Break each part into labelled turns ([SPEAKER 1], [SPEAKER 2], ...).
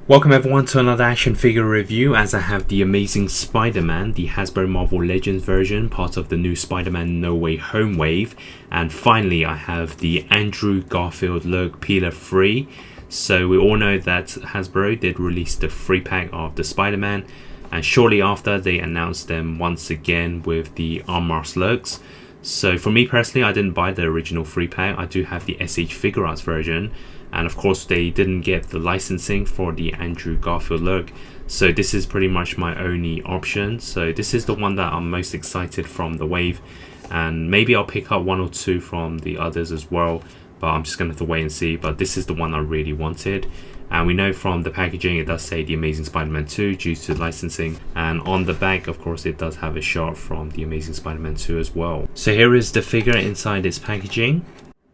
[SPEAKER 1] Welcome everyone to another action figure review, as I have the Amazing Spider-Man, the Hasbro Marvel Legends version, part of the new Spider-Man No Way Home wave. And finally I have the Andrew Garfield look peeler free. So we all know that Hasbro did release the free pack of the Spider-Man, and shortly after they announced them once again with the unmasked looks. So for me personally, I didn't buy the original free pack. I do have the SH Figure Arts version, and of course they didn't get the licensing for the Andrew Garfield look, so this is pretty much my only option. So this is the one that I'm most excited from the wave, and maybe I'll pick up one or two from the others as well, but I'm just gonna have to wait and see. But this is the one I really wanted, and we know from the packaging it does say the Amazing Spider-Man 2 due to licensing, and on the back of course it does have a shot from the Amazing Spider-Man 2 as well. So here is the figure inside its packaging.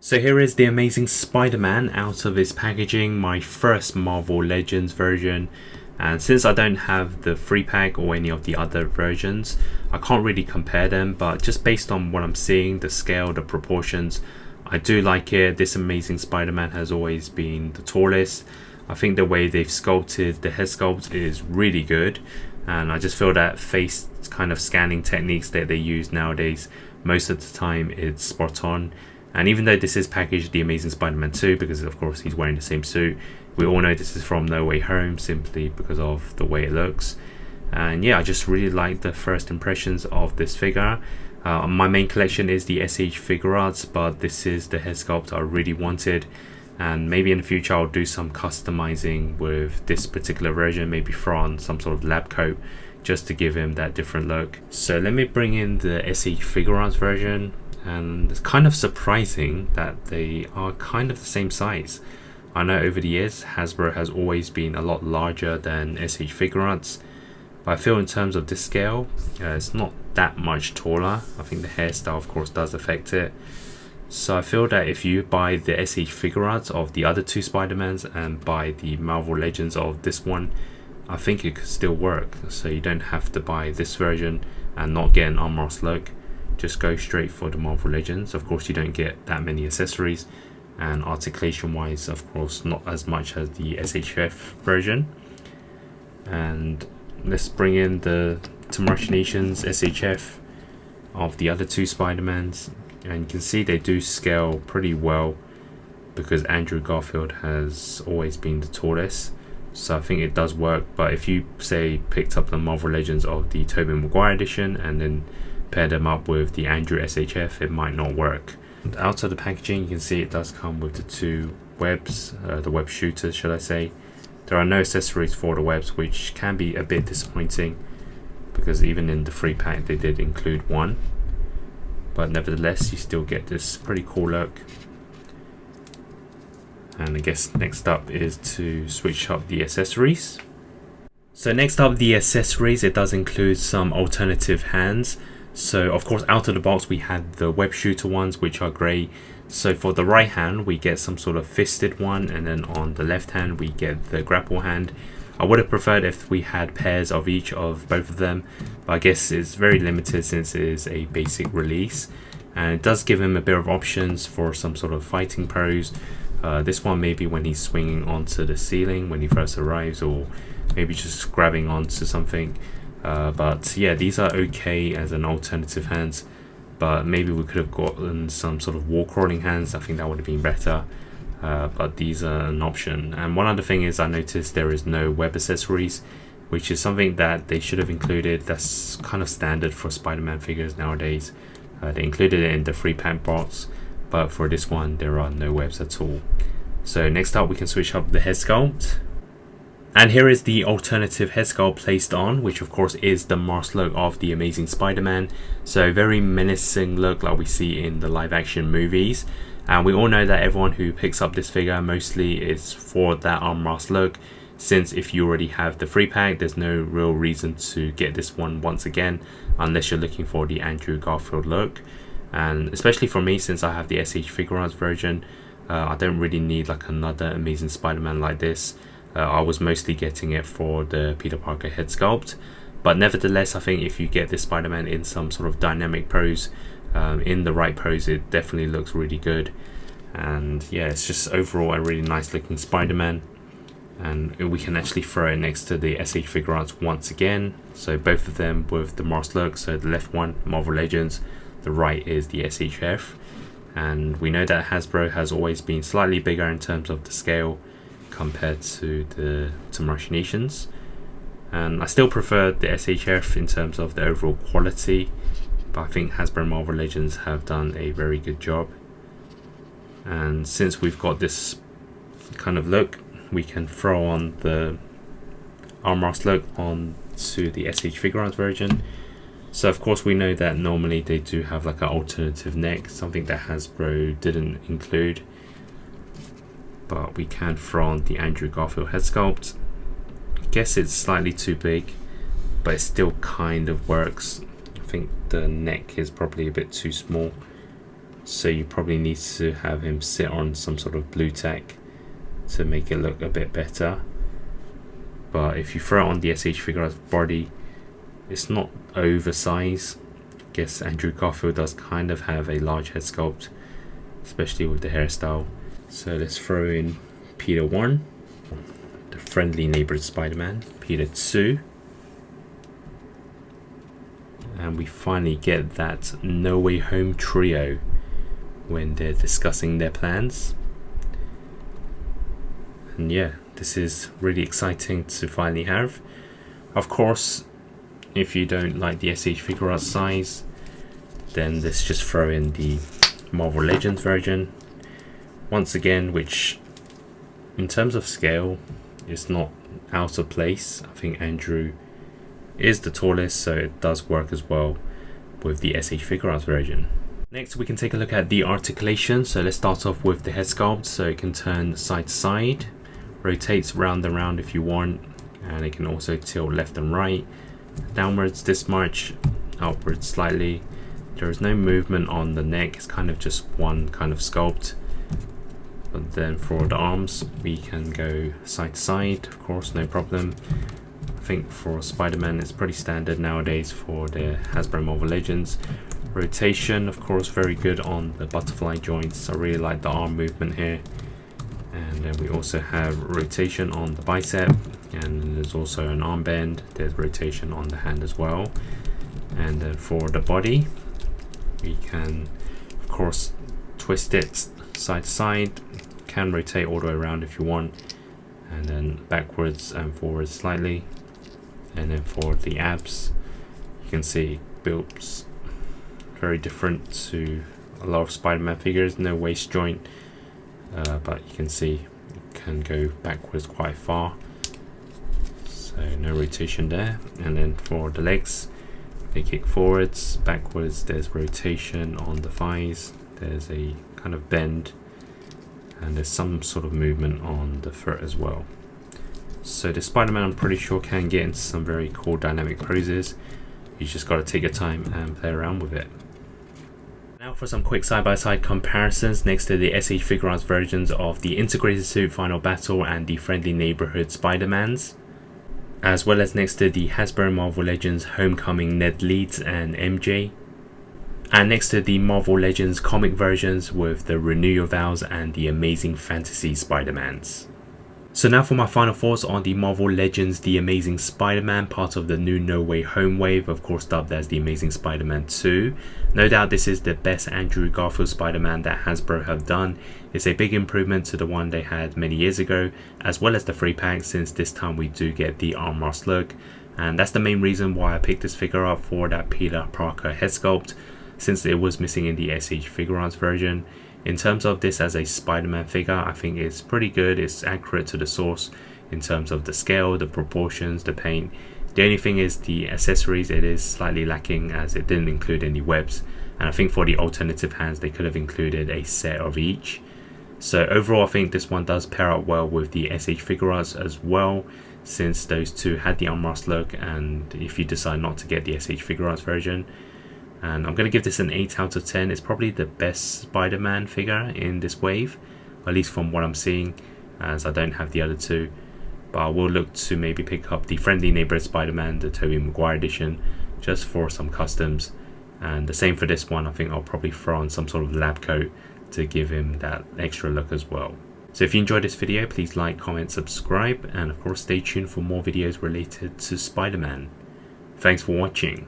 [SPEAKER 1] So here is the Amazing Spider-Man out of its packaging, my first Marvel Legends version. And since I don't have the free pack or any of the other versions, I can't really compare them, but just based on what I'm seeing, the scale, the proportions, I do like it. This Amazing Spider-Man has always been the tallest. I think the way they've sculpted the head sculpt is really good, and I just feel that face kind of scanning techniques that they use nowadays, most of the time it's spot on. And even though this is packaged the Amazing Spider-Man 2, because of course he's wearing the same suit, we all know this is from No Way Home simply because of the way it looks. And yeah, I just really like the first impressions of this figure. My main collection is the SH Figure Arts, but this is the head sculpt I really wanted. And maybe in the future I'll do some customizing with this particular version, maybe throw on some sort of lab coat just to give him that different look. So let me bring in the SH Figure Arts version. And it's kind of surprising that they are kind of the same size. I know over the years Hasbro has always been a lot larger than SH Figure Arts, but I feel in terms of this scale it's not that much taller. I think the hairstyle of course does affect it. So I feel that if you buy the SH Figure Arts of the other two Spider-Mans and buy the Marvel Legends of this one, I think it could still work. So you don't have to buy this version and not get an unmasked look. Just go straight for the Marvel Legends. Of course you don't get that many accessories, and articulation wise of course not as much as the SHF version. And let's bring in the Nations SHF of the other two Spider-Mans, and you can see they do scale pretty well because Andrew Garfield has always been the tallest, so I think it does work. But if you say picked up the Marvel Legends of the Tobey Maguire edition and then pair them up with the Andrew SHF, it might not work. And out of the packaging you can see it does come with the two webs, the web shooters should I say. There are no accessories for the webs, which can be a bit disappointing because even in the free pack they did include one, but nevertheless you still get this pretty cool look. And I guess next up is to switch up the accessories. So next up, the accessories, it does include some alternative hands. So of course out of the box we had the web shooter ones, which are great. So for the right hand we get some sort of fisted one, and then on the left hand we get the grapple hand. I would have preferred if we had pairs of each of both of them, but I guess it's very limited since it is a basic release, and it does give him a bit of options for some sort of fighting pose. This one maybe when he's swinging onto the ceiling when he first arrives, or maybe just grabbing onto something. But yeah, these are okay as an alternative hands, but maybe we could have gotten some sort of wall crawling hands. I think that would have been better, but these are an option. And one other thing is I noticed there is no web accessories, which is something that they should have included. That's kind of standard for Spider-Man figures nowadays. They included it in the free pack box, but for this one there are no webs at all. So next up we can switch up the head sculpt. And here is the alternative head sculpt placed on, which of course is the masked look of the Amazing Spider-Man. So very menacing look like we see in the live action movies. And we all know that everyone who picks up this figure mostly is for that unmasked look, since if you already have the free pack there's no real reason to get this one once again unless you're looking for the Andrew Garfield look. And especially for me, since I have the SH Figure Arts version, I don't really need like another Amazing Spider-Man like this. I was mostly getting it for the Peter Parker head sculpt, but nevertheless I think if you get this Spider-Man in some sort of dynamic pose, in the right pose, it definitely looks really good. And yeah, it's just overall a really nice looking Spider-Man. And we can actually throw it next to the SH Figure Arts once again. So both of them with the masked look. So the left one, Marvel Legends, the right is the SHF. And we know that Hasbro has always been slightly bigger in terms of the scale compared to Machinations. And I still prefer the SHF in terms of the overall quality, but I think Hasbro Marvel Legends have done a very good job. And since we've got this kind of look, we can throw on the arm mask look onto the SH Figure Arts version. So of course we know that normally they do have like an alternative neck, something that Hasbro didn't include. But we can throw on the Andrew Garfield head sculpt. I guess it's slightly too big, but it still kind of works. I think the neck is probably a bit too small, so you probably need to have him sit on some sort of blue tack to make it look a bit better. But if you throw it on the SH Figure Arts body, it's not oversized. I guess Andrew Garfield does kind of have a large head sculpt, especially with the hairstyle. So let's throw in Peter 1, the friendly neighborhood Spider-Man, Peter 2, and we finally get that No Way Home trio when they're discussing their plans. And yeah, this is really exciting to finally have. Of course, if you don't like the SH Figure Arts size, then let's just throw in the Marvel Legends version. Once again, which in terms of scale is not out of place. I think Andrew is the tallest, so it does work as well with the SH Figure Arts version. Next we can take a look at the articulation. So let's start off with the head sculpt. So it can turn side to side, rotates round and round if you want, and it can also tilt left and right, downwards this much, upwards slightly. There is no movement on the neck, it's kind of just one kind of sculpt. But then for the arms, we can go side to side, of course, no problem. I think for Spider-Man, it's pretty standard nowadays for the Hasbro Marvel Legends. Rotation, of course, very good on the butterfly joints. I really like the arm movement here. And then we also have rotation on the bicep, and there's also an arm bend. There's rotation on the hand as well. And then for the body, we can, of course, twist it side to side, can rotate all the way around if you want, and then backwards and forwards slightly. And then for the abs, you can see it builds very different to a lot of Spider-Man figures. No waist joint, but you can see it can go backwards quite far, so no rotation there. And then for the legs, they kick forwards, backwards, there's rotation on the thighs, there's a kind of bend, and there's some sort of movement on the foot as well. So the Spider-Man, I'm pretty sure, can get into some very cool dynamic poses. You just got to take your time and play around with it. Now for some quick side-by-side comparisons next to the SH Figure Arts versions of the Integrated Suit Final Battle and the Friendly Neighborhood Spider-Mans, as well as next to the Hasbro Marvel Legends Homecoming Ned Leeds and MJ, and next to the Marvel Legends comic versions with the Renew Your Vows and the Amazing Fantasy Spider-Mans. So now for my final thoughts on the Marvel Legends The Amazing Spider-Man, part of the new No Way Home wave, of course dubbed as The Amazing Spider-Man 2. No doubt this is the best Andrew Garfield Spider-Man that Hasbro have done. It's a big improvement to the one they had many years ago, as well as the free pack, since this time we do get the arm mask look. And that's the main reason why I picked this figure up for that Peter Parker head sculpt, since it was missing in the SH Figure Arts version. In terms of this as a Spider-Man figure, I think it's pretty good. It's accurate to the source in terms of the scale, the proportions, the paint. The only thing is the accessories, it is slightly lacking as it didn't include any webs. And I think for the alternative hands, they could have included a set of each. So overall, I think this one does pair up well with the SH Figure Arts as well, since those two had the unmasked look. And if you decide not to get the SH Figure Arts version, and I'm going to give this an 8 out of 10. It's probably the best Spider-Man figure in this wave, at least from what I'm seeing, as I don't have the other two. But I will look to maybe pick up the Friendly Neighborhood Spider-Man, the Tobey Maguire edition, just for some customs. And the same for this one. I think I'll probably throw on some sort of lab coat to give him that extra look as well. So if you enjoyed this video, please like, comment, subscribe, and of course stay tuned for more videos related to Spider-Man. Thanks for watching.